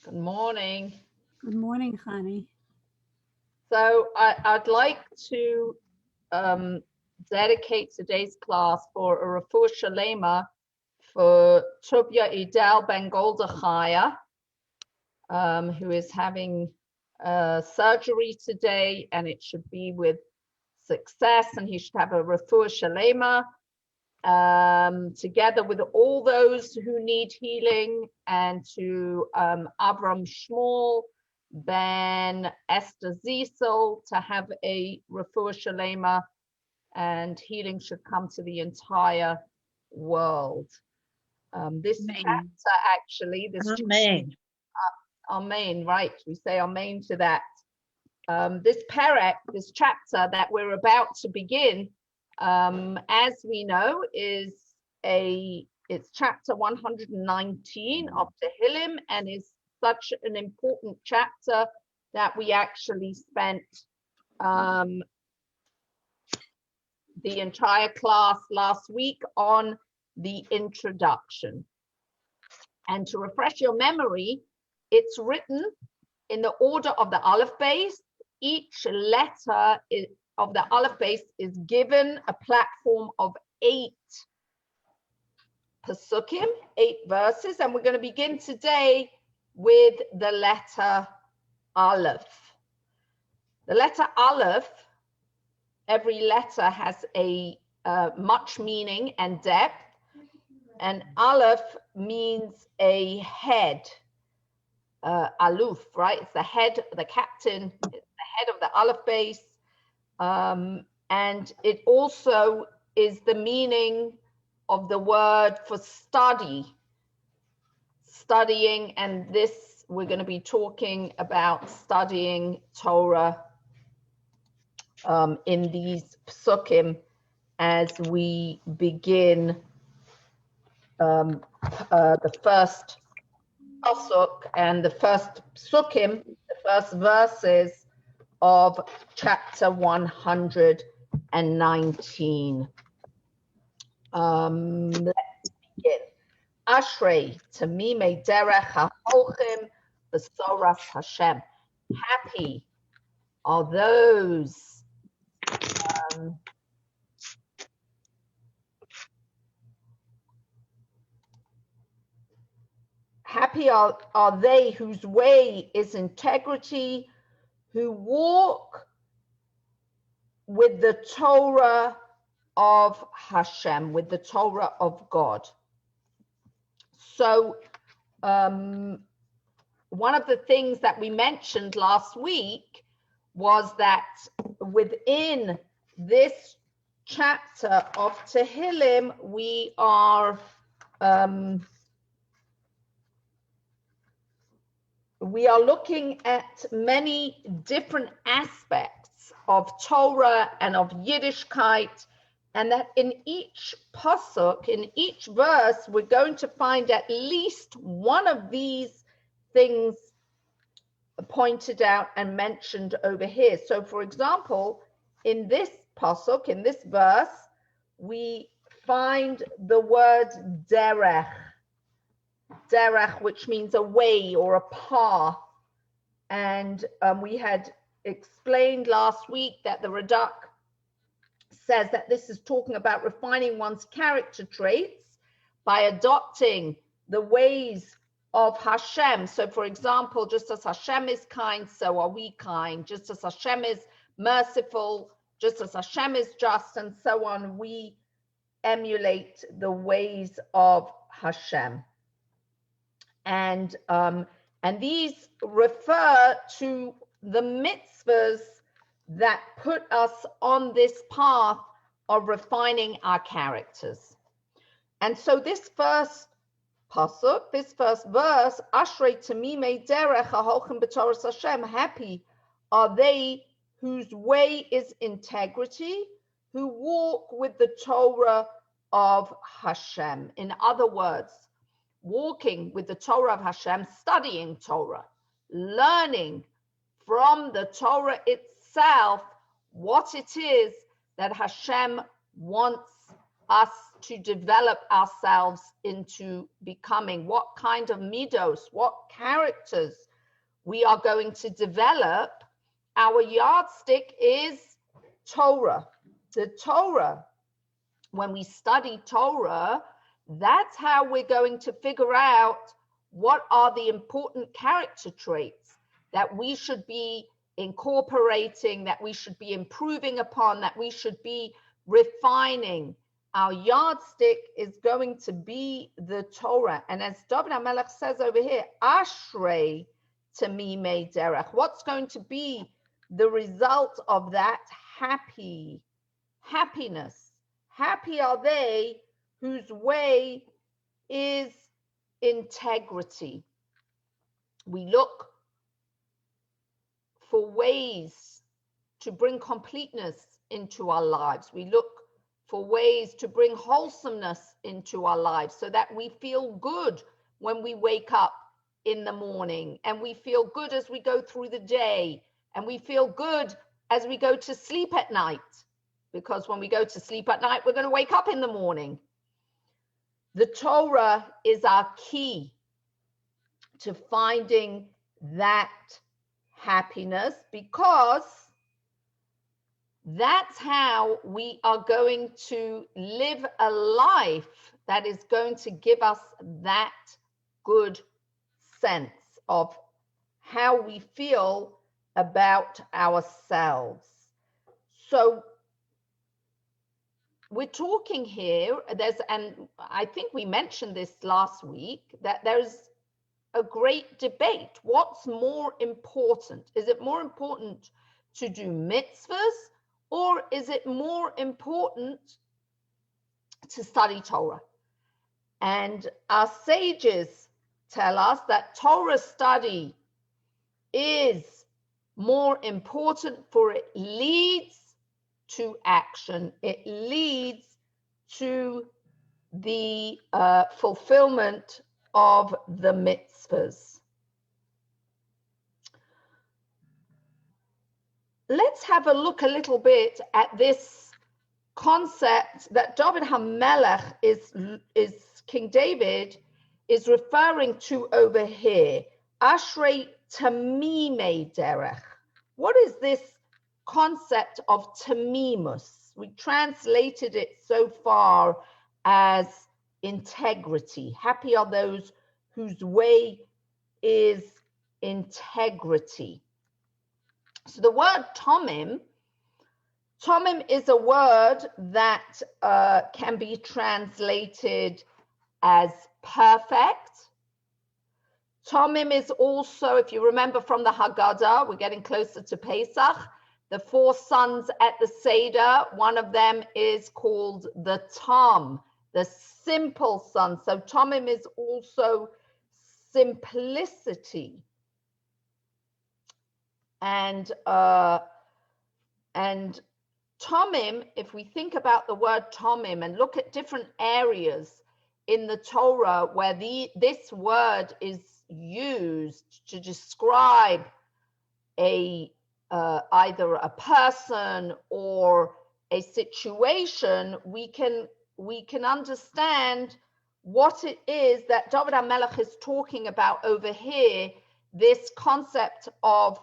Good morning. Good morning, Hani. So I'd like to dedicate today's class for a refuah shalema for Tubya Idel Ben Goldachaya, who is having surgery today, and it should be with success, and he should have a refuah shalema together with all those who need healing, and to Avram Shmuel Ben Esther Ziesel to have a refuah shalema, and healing should come to the entire world. This Amen. chapter, actually, this Amen. Amen, right? We say Amen to that. This parak, this chapter that we're about to begin, as we know, it's chapter 119 of Tehillim, and is such an important chapter that we actually spent the entire class last week on the introduction. And to refresh your memory, it's written in the order of the Aleph base. Each letter of the Aleph base is given a platform of 8 Pesukim, 8 verses, and we're going to begin today with the letter Aleph. The letter Aleph, every letter has a much meaning and depth, and Aleph means a head, aluf, right? It's the head, the captain, it's the head of the Aleph base, and it also is the meaning of the word for study, studying, and this we're going to be talking about studying Torah in these psukim as we begin the first pasuk and the first psukim, the first verses of chapter 119. Let's begin. Ashrei tamimei derech ha'holchim b'soras Hashem. Happy are those happy are they whose way is integrity, who walk with the Torah of Hashem, with the Torah of God. So one of the things that we mentioned last week was that within this chapter of Tehillim, we are looking at many different aspects of Torah and of Yiddishkeit, and that in each pasuk, in each verse, we're going to find at least one of these things pointed out and mentioned over here. So, for example, in this pasuk, in this verse, we find the word derech, which means a way or a path. And we had explained last week that the Radak says that this is talking about refining one's character traits by adopting the ways of Hashem. So, for example, just as Hashem is kind, so are we kind. Just as Hashem is merciful, just as Hashem is just, and so on, we emulate the ways of Hashem. And these refer to the mitzvahs that put us on this path of refining our characters. And so this first pasuk, this first verse, Ashrei tamimei derech ha'holchim b'toras Hashem, happy are they whose way is integrity, who walk with the Torah of Hashem. In other words, walking with the Torah of Hashem, studying Torah, learning from the Torah itself what it is that Hashem wants us to develop ourselves into becoming, what kind of midos, what characters we are going to develop. Our yardstick is Torah. The Torah, when we study Torah, that's how we're going to figure out what are the important character traits that we should be incorporating, that we should be improving upon, that we should be refining. Our yardstick is going to be the Torah. And as David HaMelech says over here, Ashrei Tamimei Derech. What's going to be the result of that? Happiness. Happy are they whose way is integrity. We look for ways to bring completeness into our lives. We look for ways to bring wholesomeness into our lives so that we feel good when we wake up in the morning, and we feel good as we go through the day, and we feel good as we go to sleep at night, because when we go to sleep at night, we're going to wake up in the morning. The Torah is our key to finding that happiness, because that's how we are going to live a life that is going to give us that good sense of how we feel about ourselves. So we're talking here, and I think we mentioned this last week, that there's a great debate. What's more important? Is it more important to do mitzvahs, or is it more important to study Torah? And our sages tell us that Torah study is more important, for it leads to action. It leads to the fulfillment of the mitzvahs. Let's have a look a little bit at this concept that David HaMelech is King David is referring to over here. Ashrei Tamimei Derech. What is this concept of tamimus? We translated it so far as integrity. Happy are those whose way is integrity. So the word tomim is a word that can be translated as perfect. Tomim is also, if you remember from the Haggadah, we're getting closer to Pesach, the 4 sons at the Seder, one of them is called the Tom, the simple son. So Tomim is also simplicity. And Tomim, if we think about the word Tomim and look at different areas in the Torah where this word is used to describe either a person or a situation, we can understand what it is that David HaMelech is talking about over here, this concept of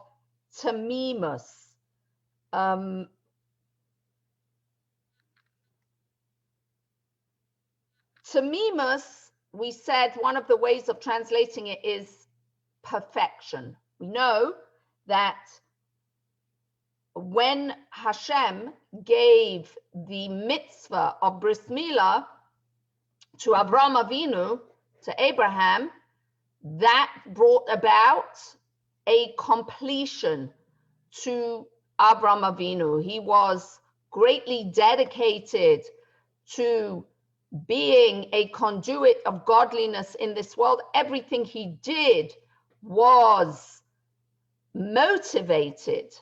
tamimus. Tamimus, we said one of the ways of translating it is perfection. We know that when Hashem gave the mitzvah of bris milah to Avraham Avinu, to Abraham, that brought about a completion to Avraham Avinu. He was greatly dedicated to being a conduit of godliness in this world. Everything he did was motivated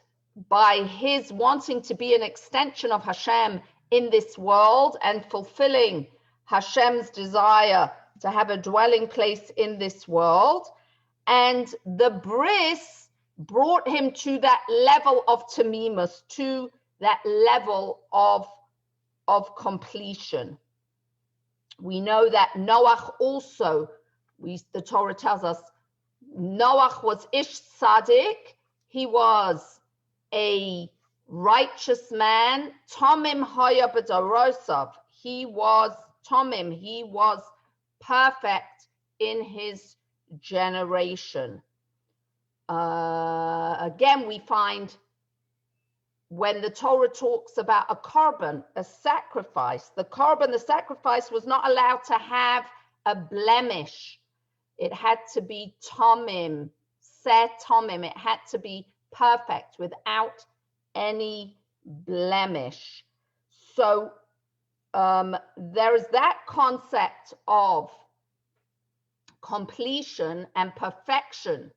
by his wanting to be an extension of Hashem in this world and fulfilling Hashem's desire to have a dwelling place in this world. And the bris brought him to that level of tamimus, to that level of completion. We know that Noach also, the Torah tells us, Noach was Ish Tzaddik. He was a righteous man. Tomim Haya B'Dorosav. He was Tomim. He was perfect in his generation. Again, we find when the Torah talks about a korban, a sacrifice, the sacrifice was not allowed to have a blemish. It had to be tomim, tomim. It had to be perfect without any blemish. So there is that concept of completion and perfection.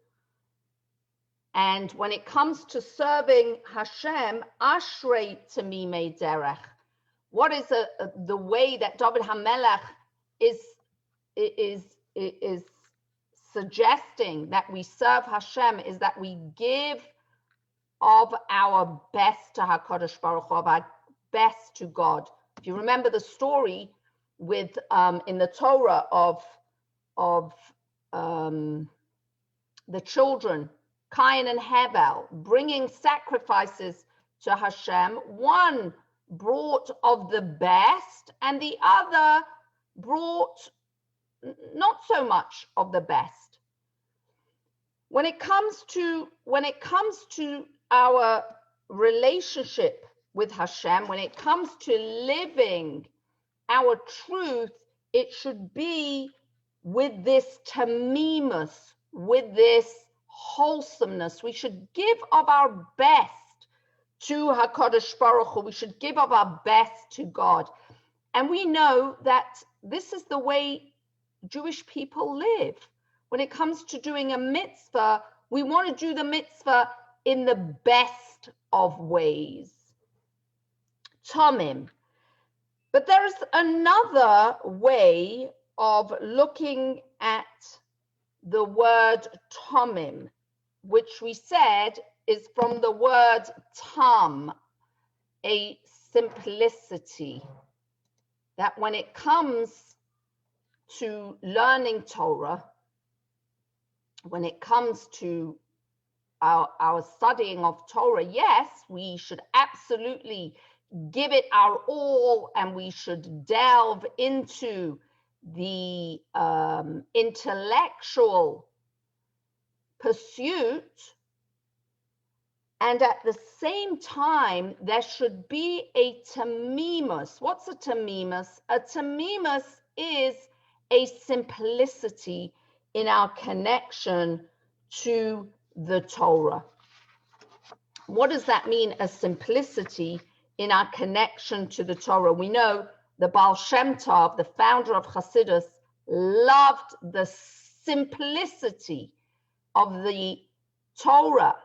And when it comes to serving Hashem, Ashrei Tamimei Derech. What is the way that David HaMelech is suggesting that we serve Hashem is that we give of our best to HaKadosh Baruch Hu, of our best to God. If you remember the story with in the Torah of the children, Cain and Hevel, bringing sacrifices to Hashem. One brought of the best and the other brought not so much of the best. When it comes to our relationship with Hashem, when it comes to living our truth, it should be with this tamimus, with this wholesomeness. We should give of our best to HaKadosh Baruch Hu. We should give of our best to God. And we know that this is the way Jewish people live. When it comes to doing a mitzvah, we want to do the mitzvah in the best of ways. Tomim. But there is another way of looking at the word tomim, which we said is from the word tam, a simplicity. That when it comes to learning Torah, when it comes to our studying of Torah, yes, we should absolutely give it our all, and we should delve into the intellectual pursuit, and at the same time there should be a tamimus. What's a tamimus? A tamimus is a simplicity in our connection to the Torah. What does that mean, a simplicity in our connection to the Torah? We know the Baal Shem Tov, the founder of Hasidus, loved the simplicity of the Torah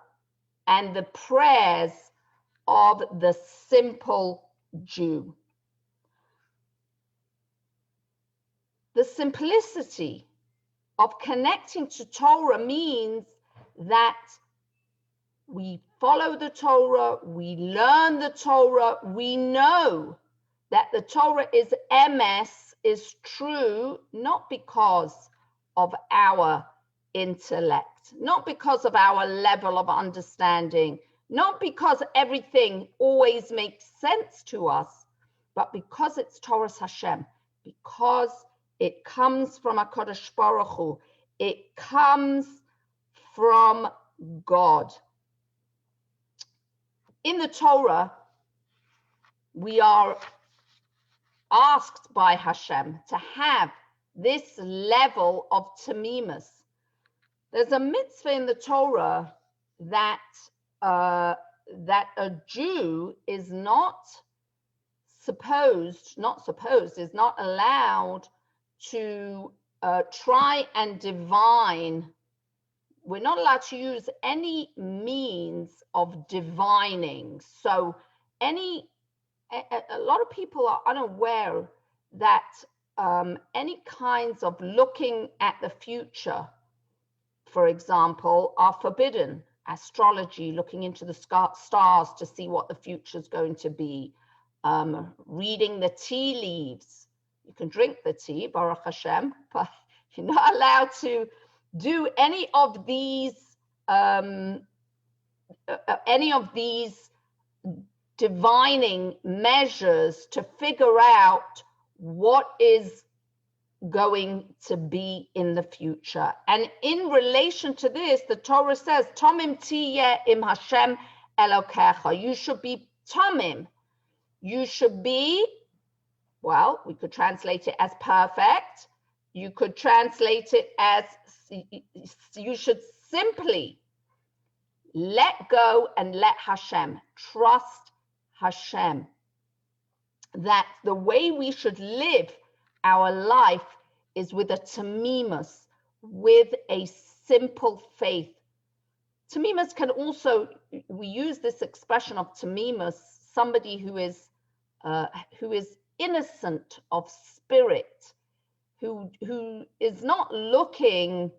and the prayers of the simple Jew. The simplicity of connecting to Torah means that we follow the Torah, we learn the Torah, we know that the Torah is emes, is true, not because of our intellect, not because of our level of understanding, not because everything always makes sense to us, but because it's Torah's Hashem, because it comes from HaKadosh Baruch Hu, it comes from God. In the Torah, we are asked by Hashem to have this level of tamimus. There's a mitzvah in the Torah that a Jew is not allowed to try and divine. We're not allowed to use any means of divining. So a lot of people are unaware that any kinds of looking at the future, for example, are forbidden. Astrology, looking into the stars to see what the future is going to be, reading the tea leaves, You can drink the tea, Baruch Hashem, but you're not allowed to do any of these divining measures to figure out what is going to be in the future. And in relation to this, the Torah says, Tomim tiyeh im Hashem Elokecha. You should be Tomim. You should be, well, we could translate it as perfect. You could translate it as you should simply let go and let Hashem, trust Hashem. That the way we should live our life is with a tamimus, with a simple faith. Tamimus can also, we use this expression of tamimus, somebody who is innocent of spirit, who is not looking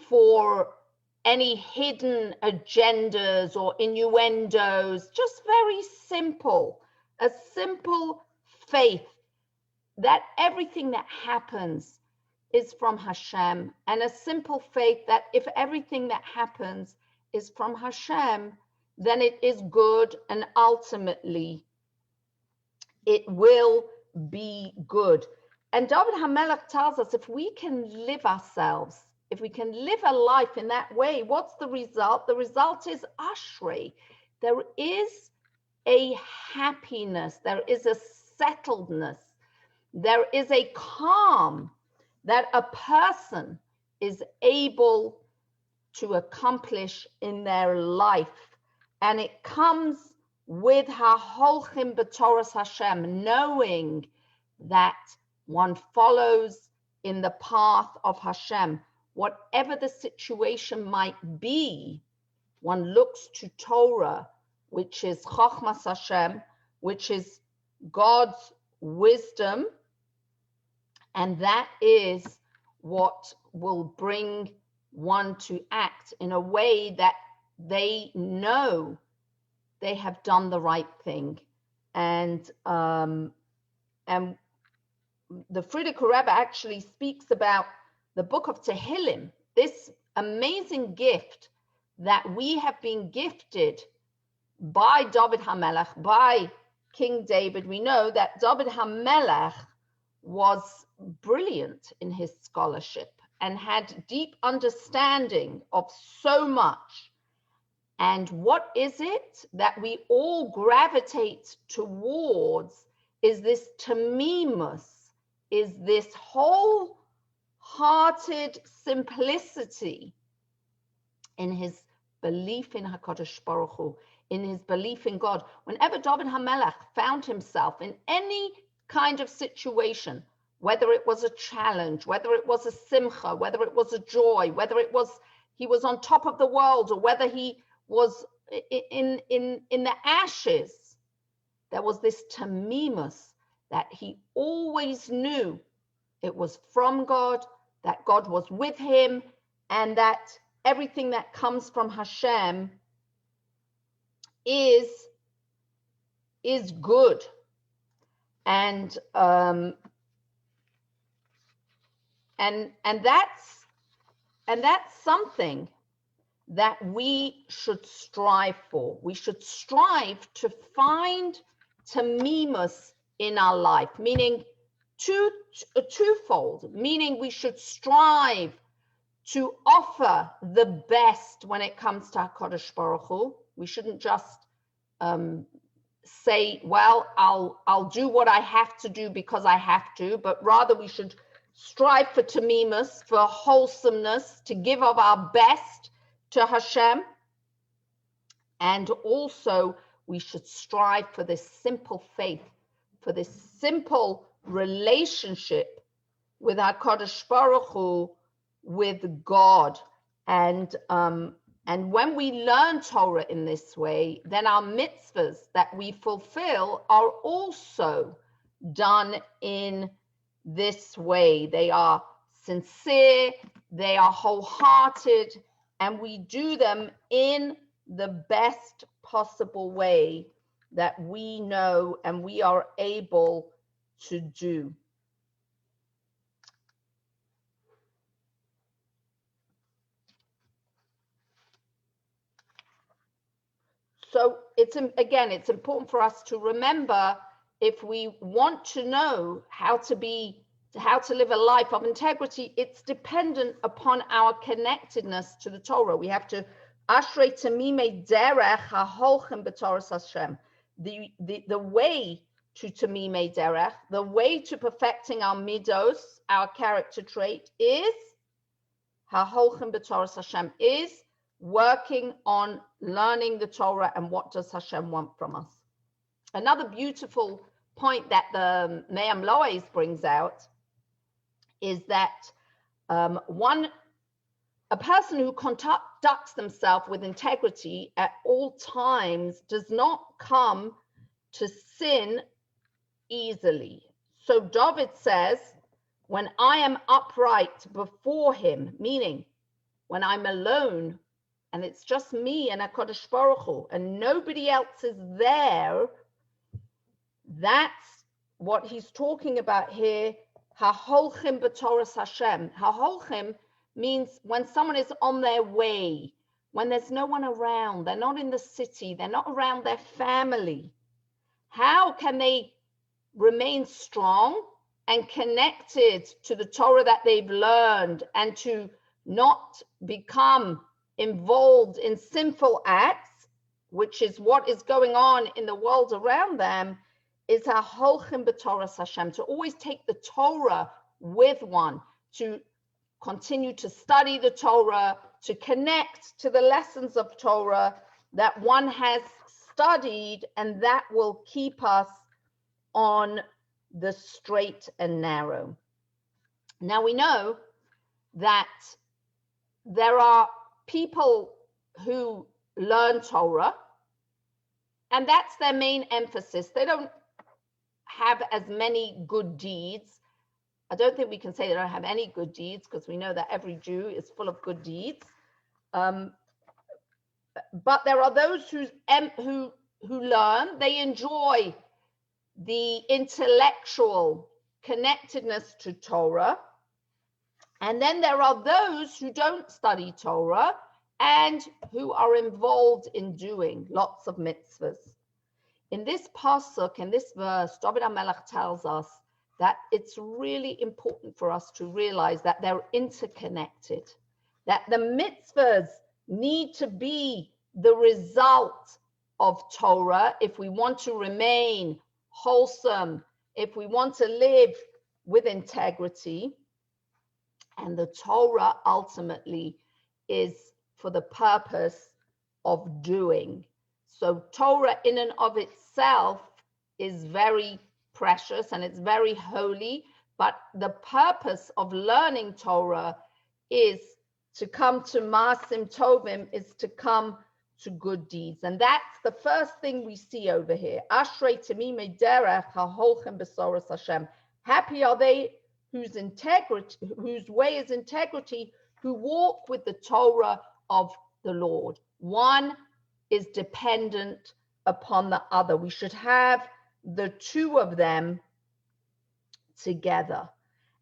for any hidden agendas or innuendos, just very simple, a simple faith that everything that happens is from Hashem, and a simple faith that if everything that happens is from Hashem, then it is good, and ultimately it will be good. And David HaMelech tells us if we can live ourselves, if we can live a life in that way, what's the result? The result is ashrei. There is a happiness, there is a settledness, there is a calm that a person is able to accomplish in their life. And it comes with haholchim b'toras Hashem, knowing that one follows in the path of Hashem. Whatever the situation might be, one looks to Torah, which is Chochmas Hashem, which is God's wisdom, and that is what will bring one to act in a way that they know they have done the right thing. And the Frierdiker Rebbe actually speaks about the Book of Tehillim, this amazing gift that we have been gifted by David HaMelech, by King David. We know that David HaMelech was brilliant in his scholarship and had deep understanding of so much. And what is it that we all gravitate towards is this tamimus, is this wholehearted simplicity in his belief in HaKadosh Baruch Hu, in his belief in God. Whenever David HaMelech found himself in any kind of situation, whether it was a challenge, whether it was a simcha, whether it was a joy, whether it was he was on top of the world, or whether he was in the ashes, there was this tamimus that he always knew it was from God, that God was with him, and that everything that comes from Hashem is good. And that's something that we should strive for. We should strive to find tamimus in our life, meaning twofold, meaning we should strive to offer the best when it comes to HaKadosh Baruch Hu. We shouldn't just say, well, I'll do what I have to do because I have to, but rather we should strive for tamimus, for wholesomeness, to give of our best to Hashem. And also we should strive for this simple faith, for this simple relationship with HaKadosh Baruch Hu, with God. And when we learn Torah in this way, then our mitzvahs that we fulfill are also done in this way. They are sincere, they are wholehearted, and we do them in the best possible way that we know and we are able to do. So it's important for us to remember, if we want to know how to live a life of integrity, it's dependent upon our connectedness to the Torah. We have to ashrei tamimei derech haholchem b'Torah Hashem. The way to tamimei derech, the way to perfecting our midos, our character trait, is haholchem b'Torah Hashem, is working on learning the Torah and what does Hashem want from us. Another beautiful point that the Me'am Lois brings out is that a person who conducts themselves with integrity at all times does not come to sin easily. So David says, when I am upright before him, meaning when I'm alone and it's just me and HaKadosh Baruch Hu and nobody else is there, that's what he's talking about here. Haholchim b'Torah Hashem. Haholchim means when someone is on their way, when there's no one around, they're not in the city, they're not around their family. How can they remain strong and connected to the Torah that they've learned and to not become involved in sinful acts, which is what is going on in the world around them, is haholchim b'Torah Hashem, to always take the Torah with one, to continue to study the Torah, to connect to the lessons of Torah that one has studied, and that will keep us on the straight and narrow. Now we know that there are people who learn Torah, and that's their main emphasis. They don't have as many good deeds. I don't think we can say they don't have any good deeds, because we know that every Jew is full of good deeds. But there are those who learn, they enjoy the intellectual connectedness to Torah. And then there are those who don't study Torah and who are involved in doing lots of mitzvahs. In this pasuk, in this verse, David HaMelech tells us that it's really important for us to realize that they're interconnected, that the mitzvahs need to be the result of Torah if we want to remain wholesome, if we want to live with integrity. And the Torah ultimately is for the purpose of doing. So Torah in and of itself is very precious and it's very holy, but the purpose of learning Torah is to come to Maasim Tovim, is to come to good deeds. And that's the first thing we see over here. Ashrei tamimei derech haholchem b'Torah Hashem. Happy are they whose way is integrity, who walk with the Torah of the Lord. One is dependent upon the other. We should have the two of them together.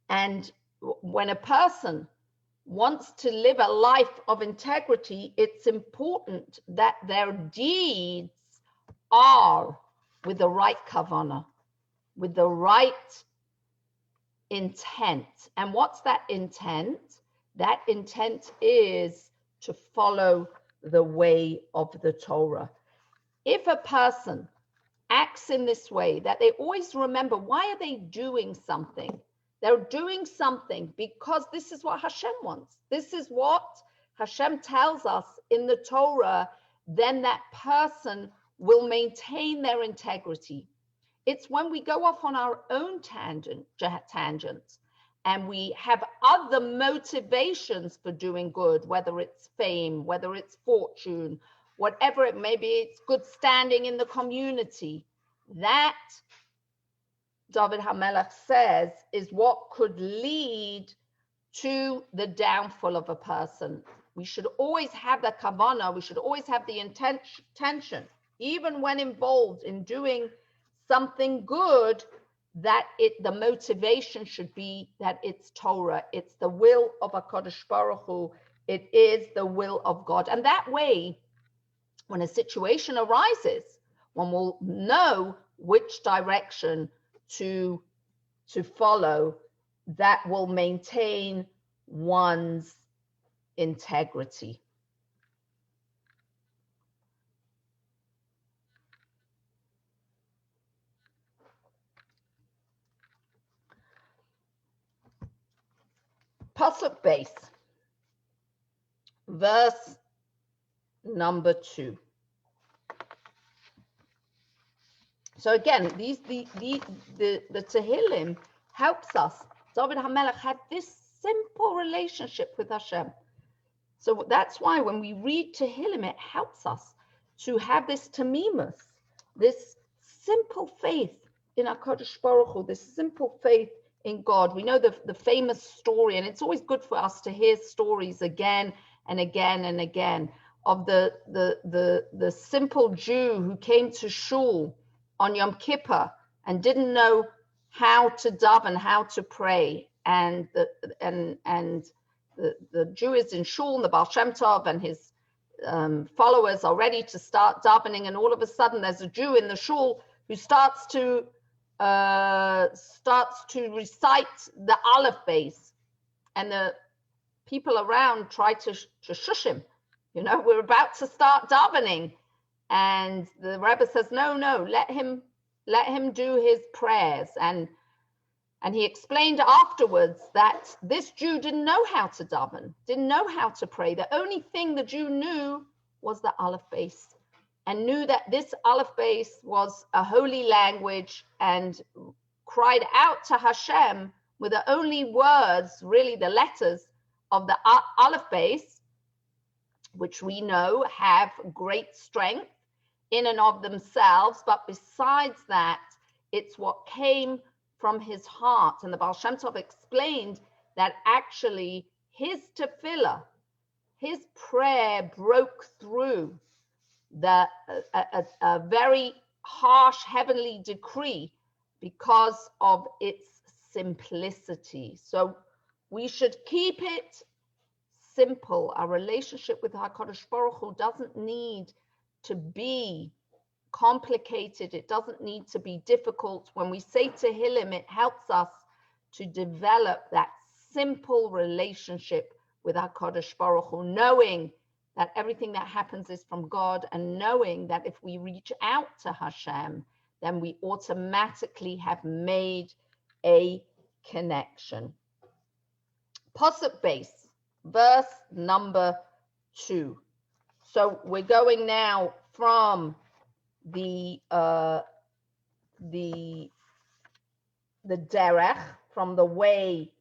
And when a person wants to live a life of integrity, it's important that their deeds are with the right kavanah, with the right intent. And what's that intent? That intent is to follow the way of the Torah. If a person acts in this way, that they always remember, why are they doing something? They're doing something because this is what Hashem wants. This is what Hashem tells us in the Torah. Then that person will maintain their integrity. It's when we go off on our own tangents and we have other motivations for doing good, whether it's fame, whether it's fortune, whatever it may be, it's good standing in the community. That, David HaMelech says, is what could lead to the downfall of a person. We should always have the kavanah, we should always have the intention, even when involved in doing something good, that the motivation should be that it's Torah, it's the will of HaKadosh Baruch Hu, it is the will of God. And that way, when a situation arises, one will know which direction to follow that will maintain one's integrity. Pasuk base, verse number 2. So again, the Tehillim helps us. David HaMelech had this simple relationship with Hashem. So that's why when we read Tehillim, it helps us to have this tamimus, this simple faith in HaKadosh Baruch Hu, this simple faith in God. We know the famous story, and it's always good for us to hear stories again and again and again of the simple Jew who came to shul on Yom Kippur and didn't know how to daven, how to pray, and the Jew is in shul, and the Baal Shem Tov and his followers are ready to start davening, and all of a sudden there's a Jew in the shul who starts to recite the Alef base, and the people around try to shush him. You know, we're about to start davening, and the Rebbe says, no, let him do his prayers. And he explained afterwards that this Jew didn't know how to daven, didn't know how to pray. The only thing the Jew knew was the Alef base, and knew that this Alef base was a holy language, and cried out to Hashem with the only words, really the letters of the Alef base, which we know have great strength in and of themselves. But besides that, it's what came from his heart. And the Baal Shem Tov explained that actually his tefillah, his prayer, broke through a very harsh heavenly decree because of its simplicity. So we should keep it simple. Our relationship with HaKadosh Baruch Hu doesn't need to be complicated. It doesn't need to be difficult. When we say Tehillim, it helps us to develop that simple relationship with HaKadosh Baruch Hu, knowing that everything that happens is from God, and knowing that if we reach out to Hashem, then we automatically have made a connection. Pasuk base, verse number 2. So we're going now from the derech, from the way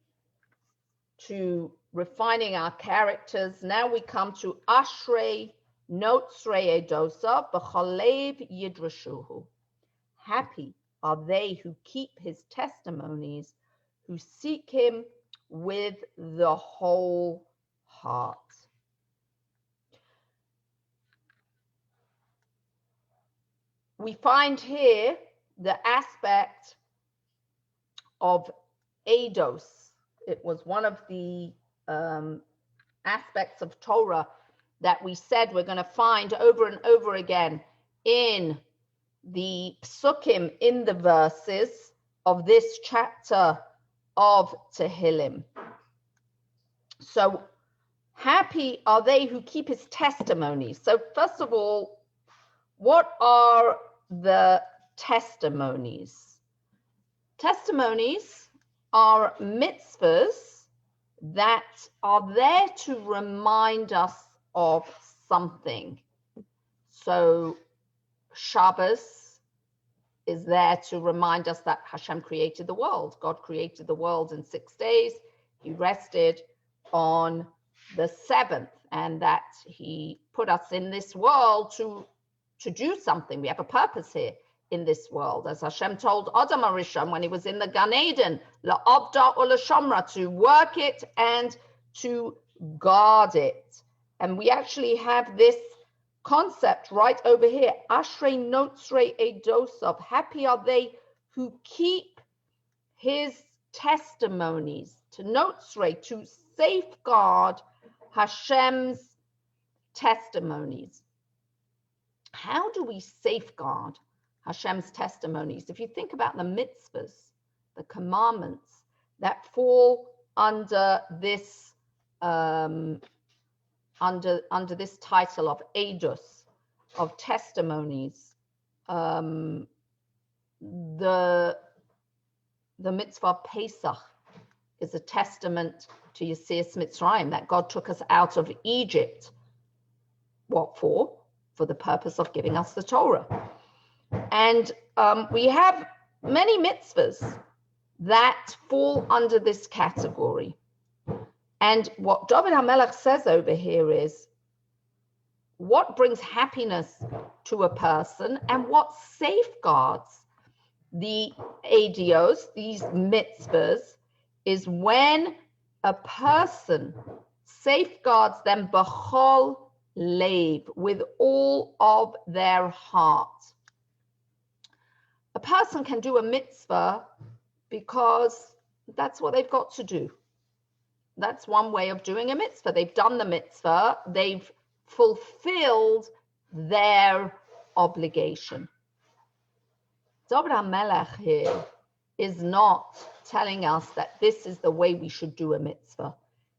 to refining our characters. Now we come to Ashrei Notzrei Edosa B'chalev Yidrashuhu. Happy are they who keep his testimonies, who seek him with the whole heart. We find here the aspect of Eidos. It was one of the aspects of Torah that we said we're going to find over and over again in the psukim, in the verses of this chapter of Tehillim. So happy are they who keep his testimonies. So first of all, what are the testimonies? Testimonies are mitzvahs that are there to remind us of something. So Shabbos is there to remind us that Hashem created the world. God created the world in 6 days. He rested on the 7th, and that he put us in this world to do something. We have a purpose here in this world. As Hashem told Adam HaRishon when he was in the Gan Eden, la'abda or la'shamra, to work it and to guard it. And we actually have this concept right over here. Ashrei Notzrei Edosav. Happy are they who keep his testimonies. To Notzrei, to safeguard Hashem's testimonies. how do we safeguard Hashem's testimonies? If you think about the mitzvahs, the commandments that fall under this under this title of edus, of testimonies, the mitzvah Pesach is a testament to Yetzias Mitzrayim, that God took us out of Egypt. What for? For the purpose of giving us the Torah. And we have many mitzvahs that fall under this category. And what David HaMelech says over here is, what brings happiness to a person and what safeguards the adios, these mitzvahs, is when a person safeguards them b'chol leiv, with all of their heart. A person can do a mitzvah because that's what they've got to do. That's one way of doing a mitzvah. They've done the mitzvah. They've fulfilled their obligation. David HaMelech here is not telling us that this is the way we should do a mitzvah.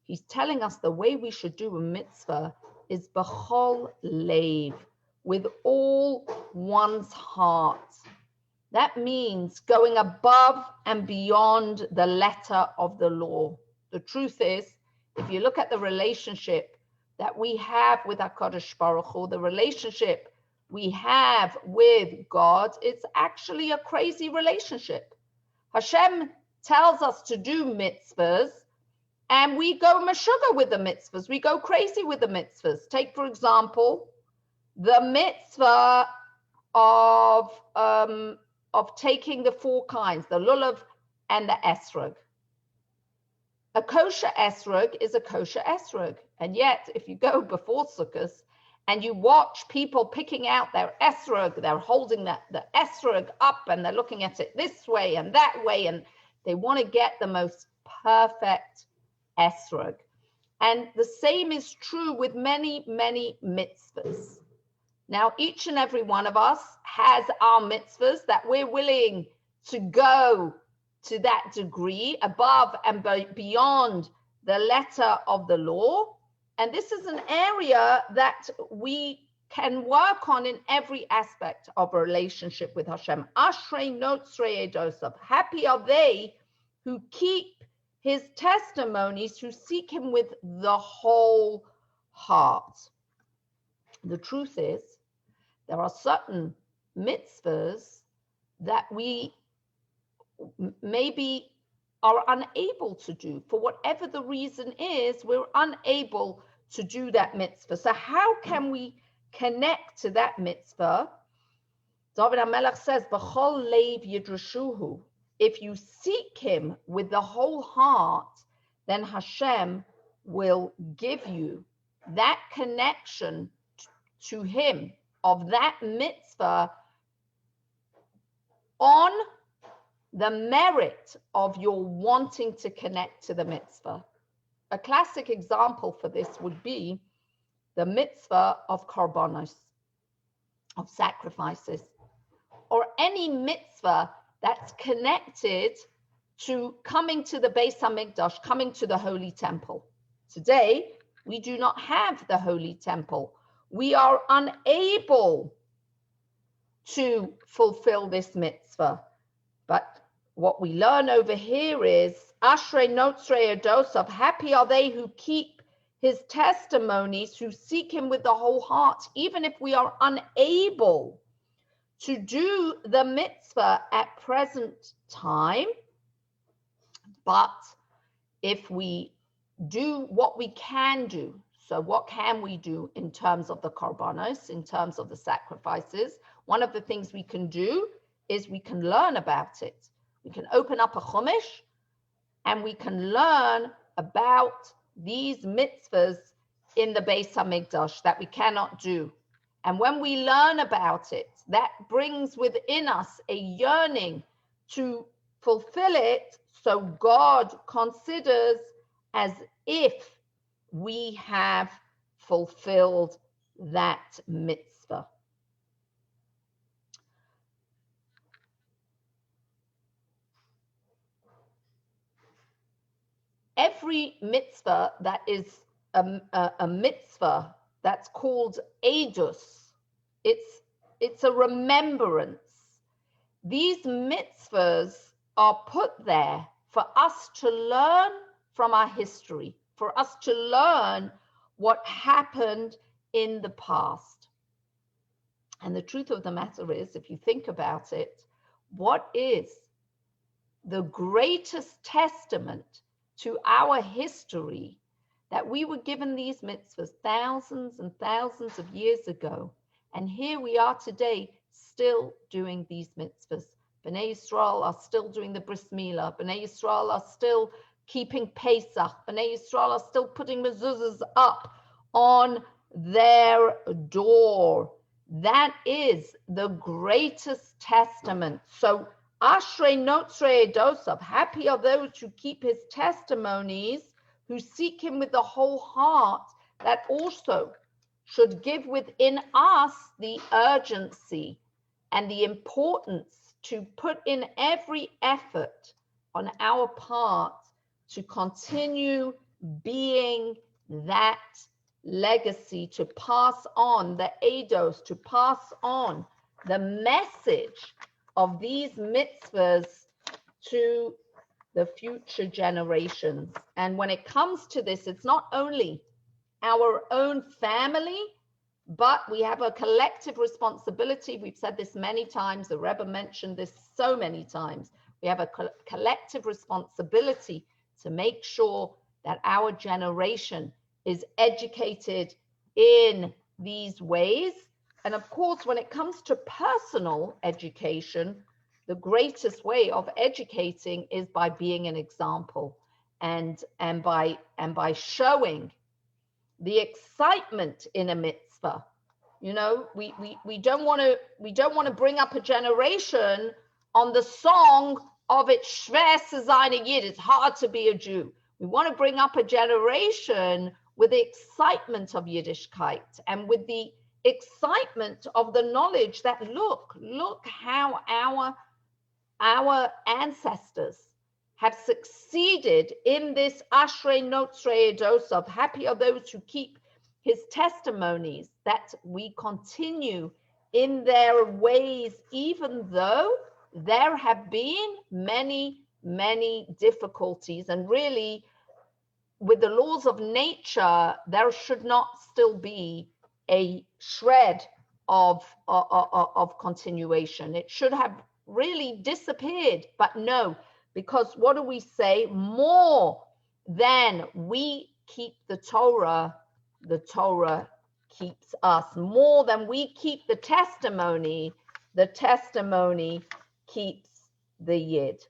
He's telling us the way we should do a mitzvah is b'chol leiv, with all one's heart. That means going above and beyond the letter of the law. The truth is, if you look at the relationship that we have with HaKadosh Baruch Hu, the relationship we have with God, it's actually a crazy relationship. Hashem tells us to do mitzvahs, and we go meshuggah with the mitzvahs. We go crazy with the mitzvahs. Take, for example, the mitzvah of taking the four kinds, the lulav and the esrog. A kosher esrog is a kosher esrog. And yet, if you go before Sukkot and you watch people picking out their esrog, they're holding the esrog up and they're looking at it this way and that way, and they want to get the most perfect esrog. And the same is true with many, many mitzvahs. Now, each and every one of us has our mitzvahs that we're willing to go to that degree above and beyond the letter of the law. And this is an area that we can work on in every aspect of a relationship with Hashem. Ashrei notzrei edosav. Happy are they who keep his testimonies, who seek him with the whole heart. The truth is, there are certain mitzvahs that we maybe are unable to do. For whatever the reason is, we're unable to do that mitzvah. So how can we connect to that mitzvah? David HaMelech says, B'chol leiv yidrashuhu. If you seek him with the whole heart, then Hashem will give you that connection to him of that mitzvah on the merit of your wanting to connect to the mitzvah. A classic example for this would be the mitzvah of korbanos, of sacrifices, or any mitzvah that's connected to coming to the Beis HaMikdash, coming to the Holy Temple. Today, we do not have the Holy Temple. We are unable to fulfill this mitzvah. But what we learn over here is, Ashrei notzrei edosav, happy are they who keep his testimonies, who seek him with the whole heart, even if we are unable to do the mitzvah at present time. But if we do what we can do, so what can we do in terms of the korbanos, in terms of the sacrifices? One of the things we can do is we can learn about it. We can open up a chumash and we can learn about these mitzvahs in the Beis HaMikdash that we cannot do. And when we learn about it, that brings within us a yearning to fulfill it, so God considers as if we have fulfilled that mitzvah. every mitzvah that is a mitzvah that's called edus, it's a remembrance. These mitzvahs are put there for us to learn from our history, for us to learn what happened in the past. And the truth of the matter is, if you think about it, what is the greatest testament to our history that we were given these mitzvahs thousands and thousands of years ago, and here we are today still doing these mitzvahs. Bnei Yisrael are still doing the bris milah. Bnei Yisrael are still keeping Pesach. Bnei Yisrael are still putting mezuzahs up on their door. That is the greatest testament. So Ashrei Notzrei Edosav, happy are those who keep his testimonies, who seek him with the whole heart. That also should give within us the urgency and the importance to put in every effort on our part to continue being that legacy, to pass on the eidos, to pass on the message of these mitzvahs to the future generations. And when it comes to this, it's not only our own family, but we have a collective responsibility. We've said this many times. The Rebbe mentioned this so many times. We have a collective responsibility to make sure that our generation is educated in these ways. And of course, when it comes to personal education, the greatest way of educating is by being an example and by showing the excitement in a mitzvah. You know, we don't want to bring up a generation on the song of it's schwer zu sein a Yid, it's hard to be a Jew. We want to bring up a generation with the excitement of Yiddishkeit and with the excitement of the knowledge that look how our ancestors have succeeded in this Ashrei Notzrei Edosav. Happy are those who keep his testimonies, that we continue in their ways, even though there have been many difficulties. And really, with the laws of nature, there should not still be a shred of continuation. It should have really disappeared, but no, because what do we say? More than we keep the Torah keeps us. More than we keep the testimony keeps the Yid.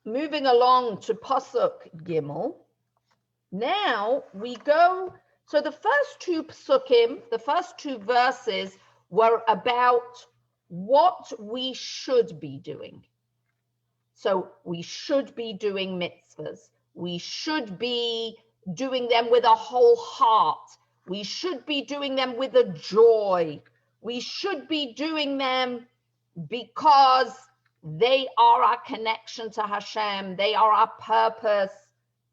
Moving along to Pasuk Gimel. Now we go, so the first two psukim, the first two verses were about what we should be doing. So we should be doing mitzvahs. We should be doing them with a whole heart. We should be doing them with a joy. We should be doing them because they are our connection to Hashem. They are our purpose,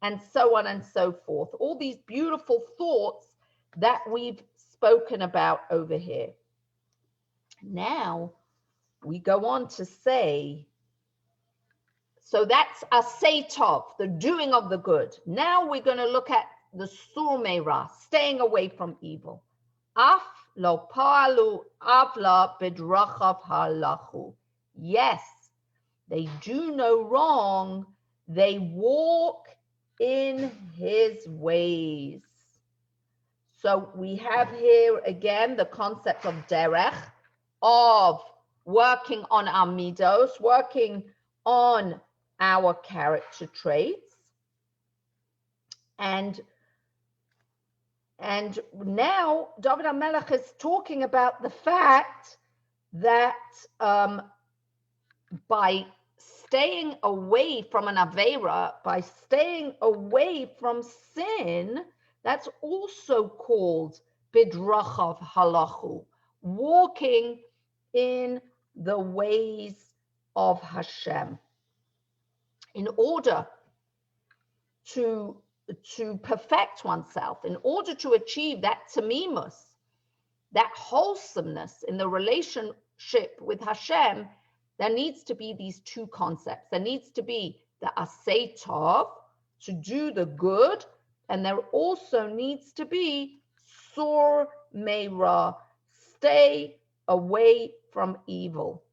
and so on and so forth. All these beautiful thoughts that we've spoken about over here. Now we go on to say, so that's asay tov, the doing of the good. Now we're going to look at the sur meira, staying away from evil. Af lo pa'alu avla bidrachav halachu. Yes, they do no wrong. They walk in his ways. So we have here again the concept of derech, of working on our midos, working on our character traits. And now David HaMelech is talking about the fact that by staying away from an Aveira, by staying away from sin, that's also called bidrachav halachu, walking in the ways of Hashem. In order to perfect oneself, in order to achieve that tamimus, that wholesomeness in the relationship with Hashem, there needs to be these two concepts. There needs to be the asay tov, to do the good, and there also needs to be sur meira, stay away from evil.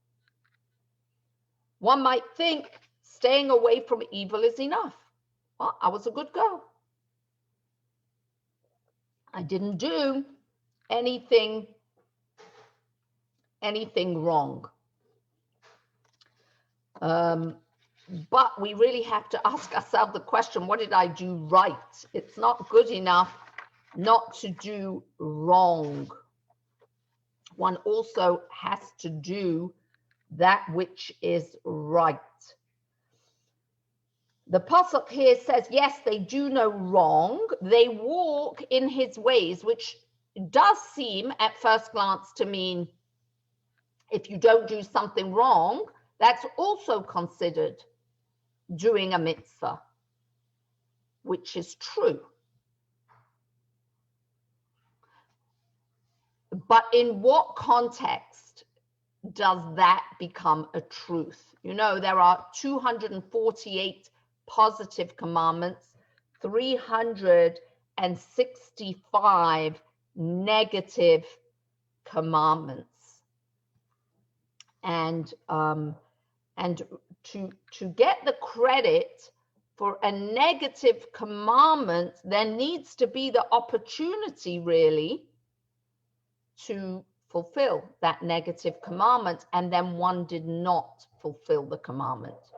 One might think staying away from evil is enough. Well, I was a good girl. I didn't do anything wrong. But we really have to ask ourselves the question, what did I do right? It's not good enough not to do wrong. One also has to do that which is right. The pasuk here says, yes, they do no wrong. They walk in his ways, which does seem at first glance to mean if you don't do something wrong, that's also considered doing a mitzvah, which is true. But in what context does that become a truth? You know, there are 248 positive commandments, 365 negative commandments. And to get the credit for a negative commandment, there needs to be the opportunity really to fulfill that negative commandment, and then one did not fulfill the commandment,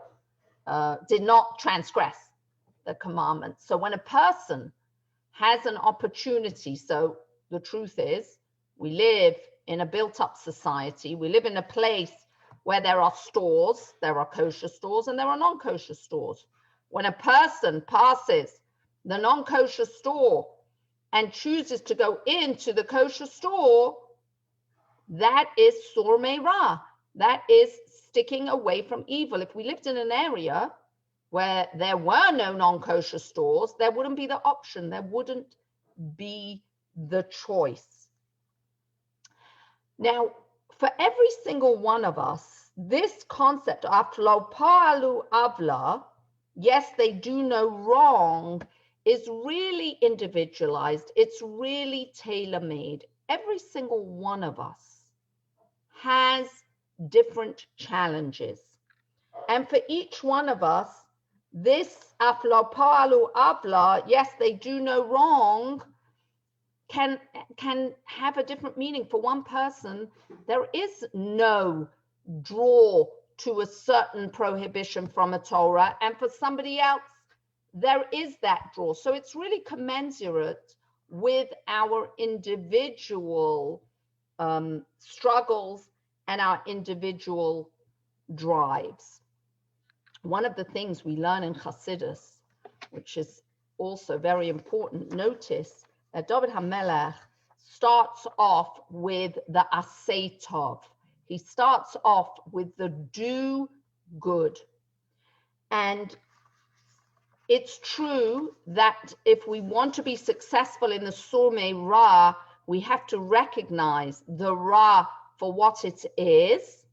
did not transgress the commandment. So when a person has an opportunity, so the truth is, we live in a built-up society, we live in a place where there are stores, there are kosher stores and there are non-kosher stores. When a person passes the non-kosher store and chooses to go into the kosher store, that is sur meira, that is sticking away from evil. If we lived in an area where there were no non-kosher stores, there wouldn't be the option, there wouldn't be the choice. Now, for every single one of us, this concept of lo pa'alu avla, yes, they do no wrong, is really individualized. It's really tailor-made. Every single one of us has different challenges. And for each one of us, this lo pa'alu avla, yes, they do no wrong, can have a different meaning. For one person, there is no draw to a certain prohibition from a Torah, and for somebody else, there is that draw. So it's really commensurate with our individual struggles and our individual drives. One of the things we learn in Chassidus, which is also very important, notice that David HaMelech starts off with the asay tov. He starts off with the do good. And it's true that if we want to be successful in the sur meira, we have to recognize the ra for what it is.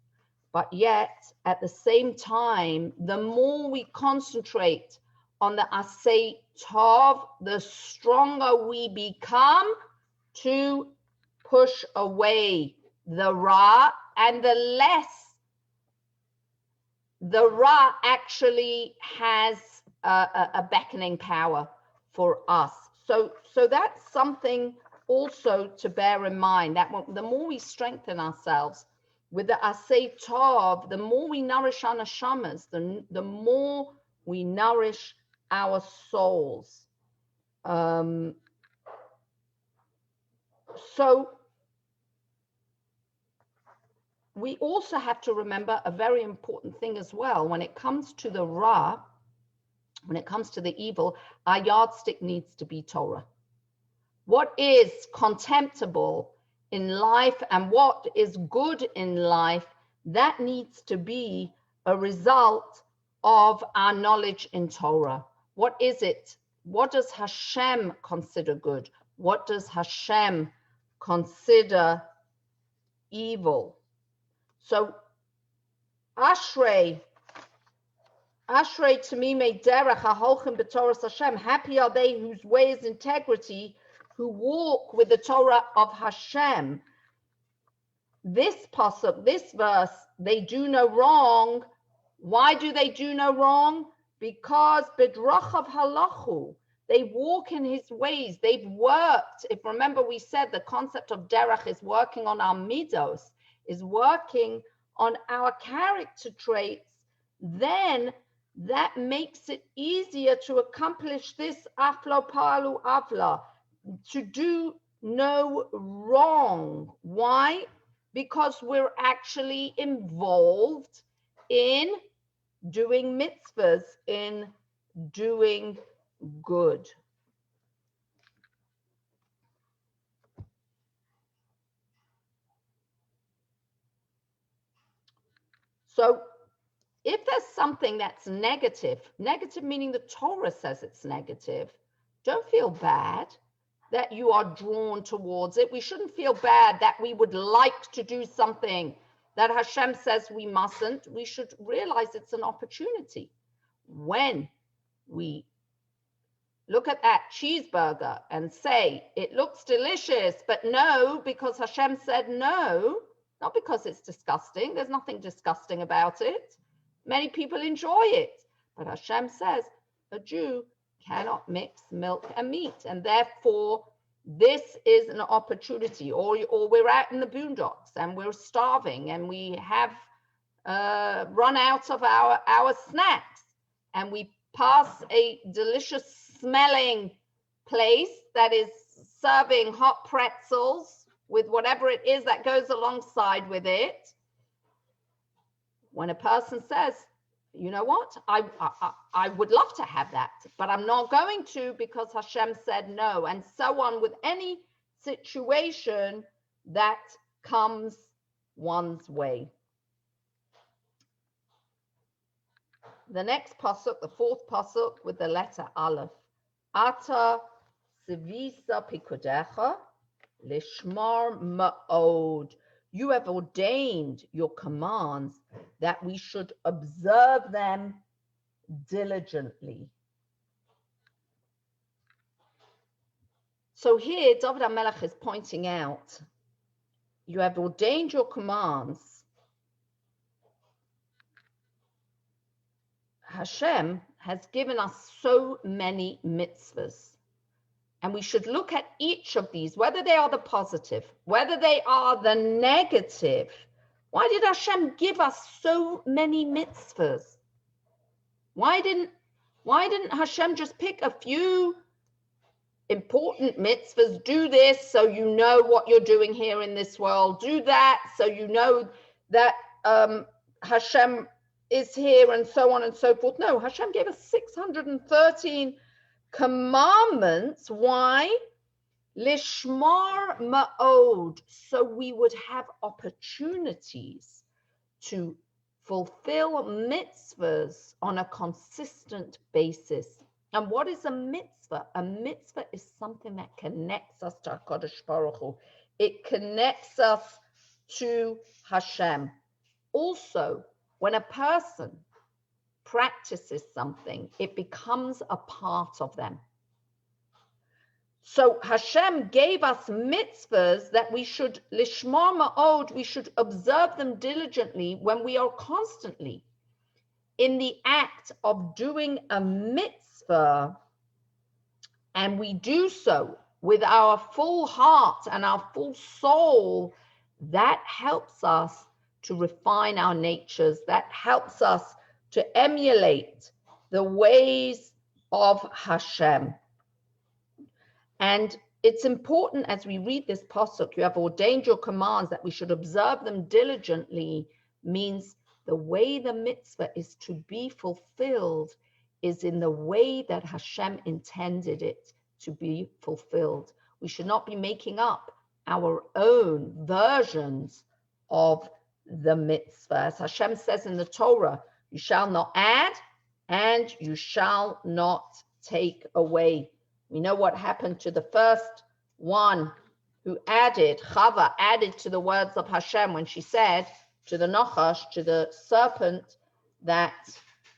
But yet, at the same time, the more we concentrate on the asay tov, the stronger we become to push away the ra, and the less the ra actually has a beckoning power for us. So that's something also to bear in mind, that the more we strengthen ourselves with the asay tov, the more we nourish our neshamas, the more we nourish our souls. So we also have to remember a very important thing as well. When it comes to the ra, when it comes to the evil, our yardstick needs to be Torah. What is contemptible in life and what is good in life, that needs to be a result of our knowledge in Torah. What is it? What does Hashem consider good? What does Hashem consider evil? So, Ashrei Tamimei Derech HaHolchim B'Torah Hashem. Happy are they whose way is integrity, who walk with the Torah of Hashem. This pasuk, this verse, they do no wrong. Why do they do no wrong? Because B'drachav Halachu, they walk in his ways. They've worked. If remember, we said the concept of derech is working on our midos, is working on our character traits. Then that makes it easier to accomplish this aflo palu avla, to do no wrong. Why? Because we're actually involved in doing mitzvahs, in doing good. So if there's something that's negative meaning the Torah says it's negative, don't feel bad that you are drawn towards it. We shouldn't feel bad that we would like to do something that Hashem says we mustn't. We should realize it's an opportunity. When we look at that cheeseburger and say, it looks delicious, but no, because Hashem said no, not because it's disgusting. There's nothing disgusting about it. Many people enjoy it, but Hashem says a Jew cannot mix milk and meat, and therefore this is an opportunity. Or we're out in the boondocks and we're starving and we have run out of our snacks, and we pass a delicious smelling place that is serving hot pretzels with whatever it is that goes alongside with it. When a person says, you know what, I would love to have that, but I'm not going to because Hashem said no, and so on with any situation that comes one's way. The next pasuk, the fourth pasuk with the letter Aleph. Ata sivisa pikudecha lishmar ma'od. You have ordained your commands that we should observe them diligently. So here, David HaMelech is pointing out, you have ordained your commands. Hashem has given us so many mitzvahs. And we should look at each of these, whether they are the positive, whether they are the negative. Why did Hashem give us so many mitzvahs? Why didn't Hashem just pick a few important mitzvahs? Do this so you know what you're doing here in this world. Do that so you know that Hashem is here, and so on and so forth. No, Hashem gave us 613 commandments. Why? Lishmar ma'od, so we would have opportunities to fulfill mitzvahs on a consistent basis. And what is a mitzvah? A mitzvah is something that connects us to HaKadosh Baruch Hu. It connects us to Hashem. Also, when a person practices something, it becomes a part of them. So Hashem gave us mitzvahs that we should, lishmar ma'od, we should observe them diligently when we are constantly in the act of doing a mitzvah, and we do so with our full heart and our full soul. That helps us to refine our natures. That helps us to emulate the ways of Hashem. And it's important as we read this pasuk, you have ordained your commands that we should observe them diligently, means the way the mitzvah is to be fulfilled is in the way that Hashem intended it to be fulfilled. We should not be making up our own versions of the mitzvah. As Hashem says in the Torah, you shall not add and you shall not take away. We know what happened to the first one who added, Chava added to the words of Hashem when she said to the Nachash, to the serpent, that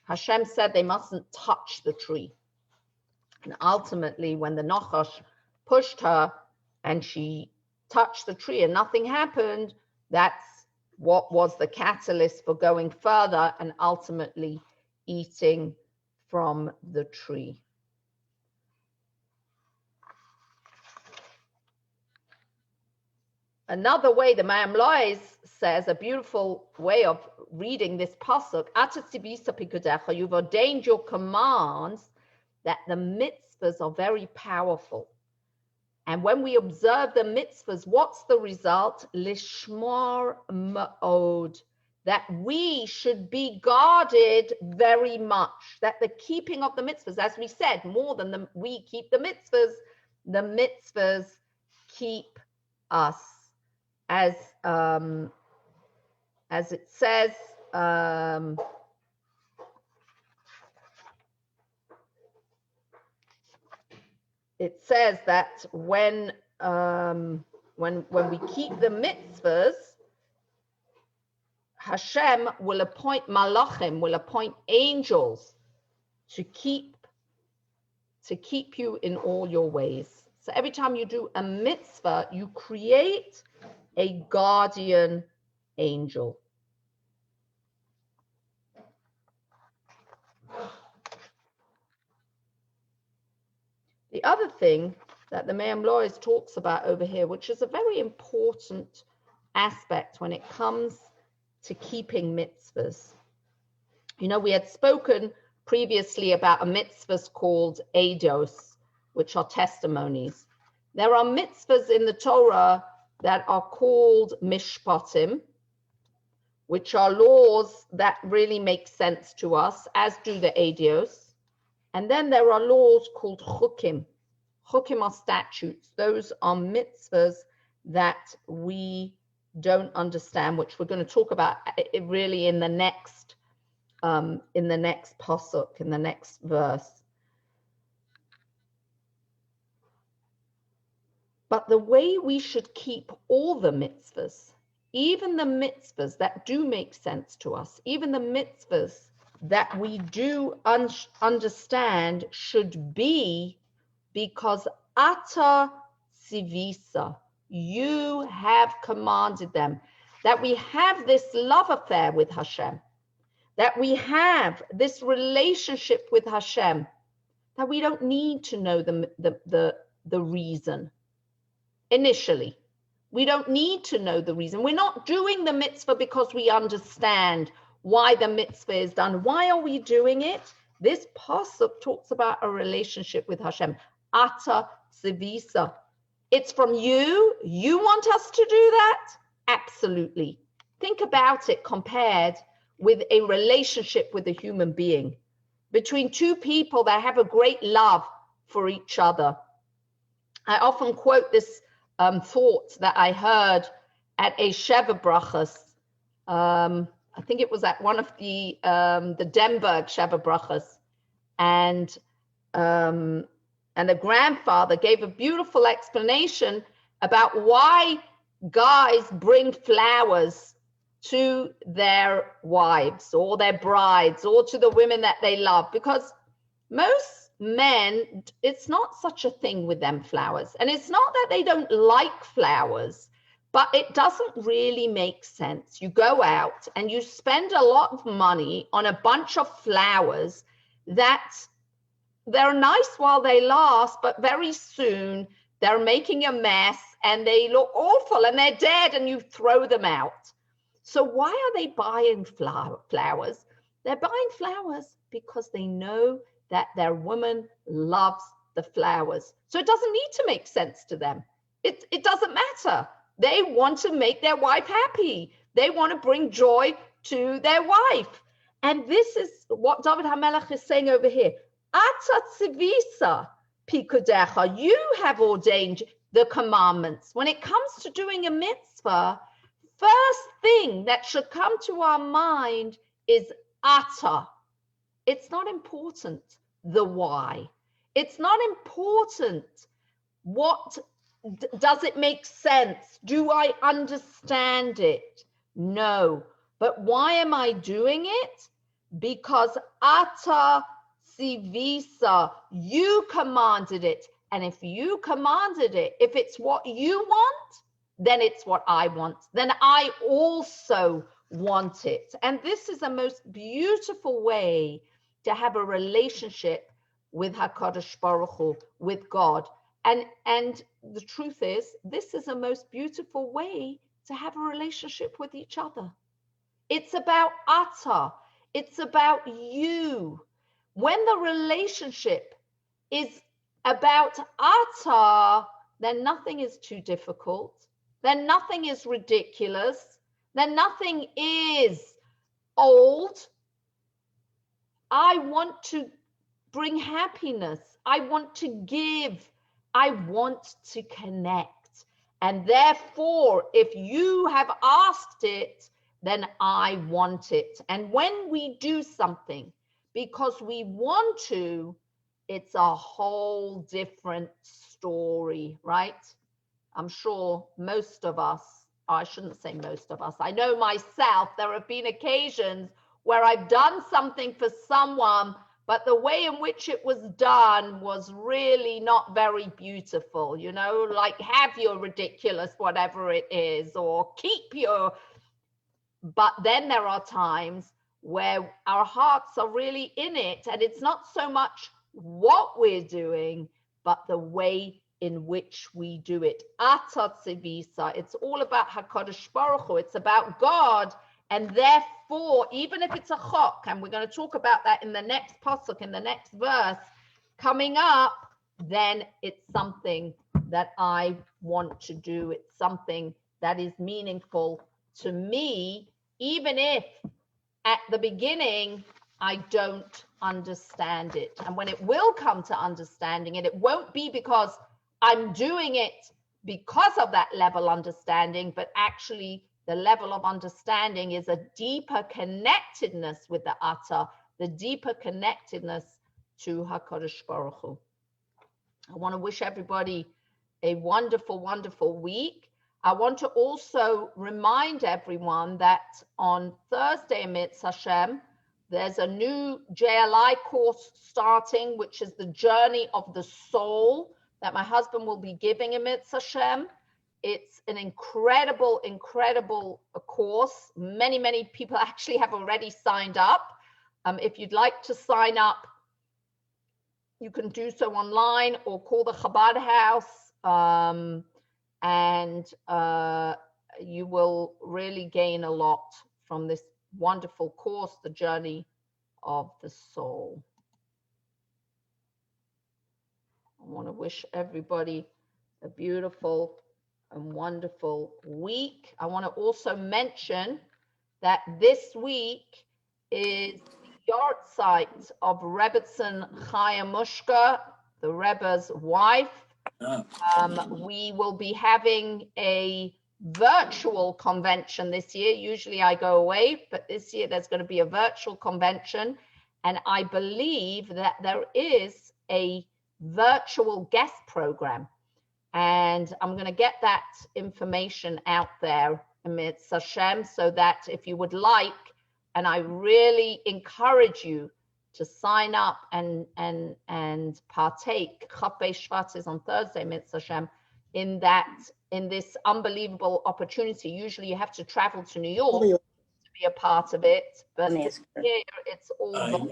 Hashem said they mustn't touch the tree. And ultimately, when the Nachash pushed her and she touched the tree and nothing happened, that's what was the catalyst for going further and ultimately eating from the tree. Another way the Mayam Lois says, a beautiful way of reading this pasuk, you've ordained your commands, that the mitzvahs are very powerful. And when we observe the mitzvahs, what's the result? Lishmor ma'od, that we should be guarded very much, that the keeping of the mitzvahs, as we said, more than we keep the mitzvahs keep us. As it says, that when we keep the mitzvahs, Hashem will appoint malachim, will appoint angels to keep you in all your ways. So every time you do a mitzvah, you create a guardian angel. The other thing that the Mayam Lois talks about over here, which is a very important aspect when it comes to keeping mitzvahs. You know, we had spoken previously about a mitzvahs called eidos, which are testimonies. There are mitzvahs in the Torah that are called Mishpotim, which are laws that really make sense to us, as do the eidos. And then there are laws called chukim. Chukim are statutes. Those are mitzvahs that we don't understand, which we're going to talk about really in the next pasuk, in the next verse. But the way we should keep all the mitzvahs, even the mitzvahs that do make sense to us, even the mitzvahs that we do understand, should be because ata sivisa, you have commanded them, that we have this love affair with Hashem, that we have this relationship with Hashem, that we don't need to know the reason. Initially, we don't need to know the reason. We're not doing the mitzvah because we understand why the mitzvah is done. Why are we doing it? This pasuk talks about a relationship with Hashem. Ata sivisa. It's from you. You want us to do that? Absolutely. Think about it compared with a relationship with a human being, between two people that have a great love for each other. I often quote this thought that I heard at a Sheva Brachas. I think it was at one of the Denberg Sheva Brachas, and the grandfather gave a beautiful explanation about why guys bring flowers to their wives or their brides or to the women that they love, because most men, it's not such a thing with them flowers. And it's not that they don't like flowers, but it doesn't really make sense. You go out and you spend a lot of money on a bunch of flowers that they're nice while they last, but very soon they're making a mess and they look awful and they're dead and you throw them out. So why are they buying flowers? They're buying flowers because they know that their woman loves the flowers. So it doesn't need to make sense to them. It doesn't matter. They want to make their wife happy. They want to bring joy to their wife. And this is what David HaMelech is saying over here. Ata tzivisa pikudecha. You have ordained, the commandments. When it comes to doing a mitzvah, first thing that should come to our mind is ata. It's not important the why. It's not important what does it make sense? Do I understand it? No. But why am I doing it? Because ata sivisa, you commanded it. And if you commanded it, if it's what you want, then it's what I want. Then I also want it. And this is the most beautiful way to have a relationship with HaKadosh Baruch Hu, with God. And the truth is, this is the most beautiful way to have a relationship with each other. It's about ata. It's about you. When the relationship is about ata, then nothing is too difficult. Then nothing is ridiculous. Then nothing is old. I want to bring happiness. I want to give. I want to connect. And therefore, if you have asked it, then I want it. And when we do something because we want to, it's a whole different story, right? I'm sure most of us, I shouldn't say most of us, I know myself, there have been occasions where I've done something for someone, but the way in which it was done was really not very beautiful, you know, like have your ridiculous whatever it is, or keep your, but then there are times where our hearts are really in it, and it's not so much what we're doing, but the way in which we do it. Atatzivisa, it's all about HaKadosh Baruch Hu, it's about God, and therefore, even if it's a chok, and we're going to talk about that in the next pasuk, in the next verse coming up, then it's something that I want to do. It's something that is meaningful to me, even if at the beginning I don't understand it. And when it will come to understanding it, it won't be because I'm doing it because of that level understanding, but actually the level of understanding is a deeper connectedness with the Ata, the deeper connectedness to HaKadosh Baruch Hu. I want to wish everybody a wonderful, wonderful week. I want to also remind everyone that on Thursday, Mitzvahs Hashem, there's a new JLI course starting, which is the journey of the soul that my husband will be giving in Mitzvahs Hashem. It's an incredible, incredible course. Many, many people actually have already signed up. If you'd like to sign up, you can do so online or call the Chabad House, and you will really gain a lot from this wonderful course, The Journey of the Soul. I want to wish everybody a beautiful and wonderful week. I want to also mention that this week is the yahrzeit of Rebbetzin Chaya Mushka, the Rebbe's wife. We will be having a virtual convention this year. Usually I go away, but this year there's going to be a virtual convention. And I believe that there is a virtual guest program. And I'm going to get that information out there amid Hashem, so that if you would like, and I really encourage you to sign up and partake. Chpt Shvat is on Thursday, Mitzvah Hashem, in this unbelievable opportunity. Usually you have to travel to New York to be a part of it, but this year it's all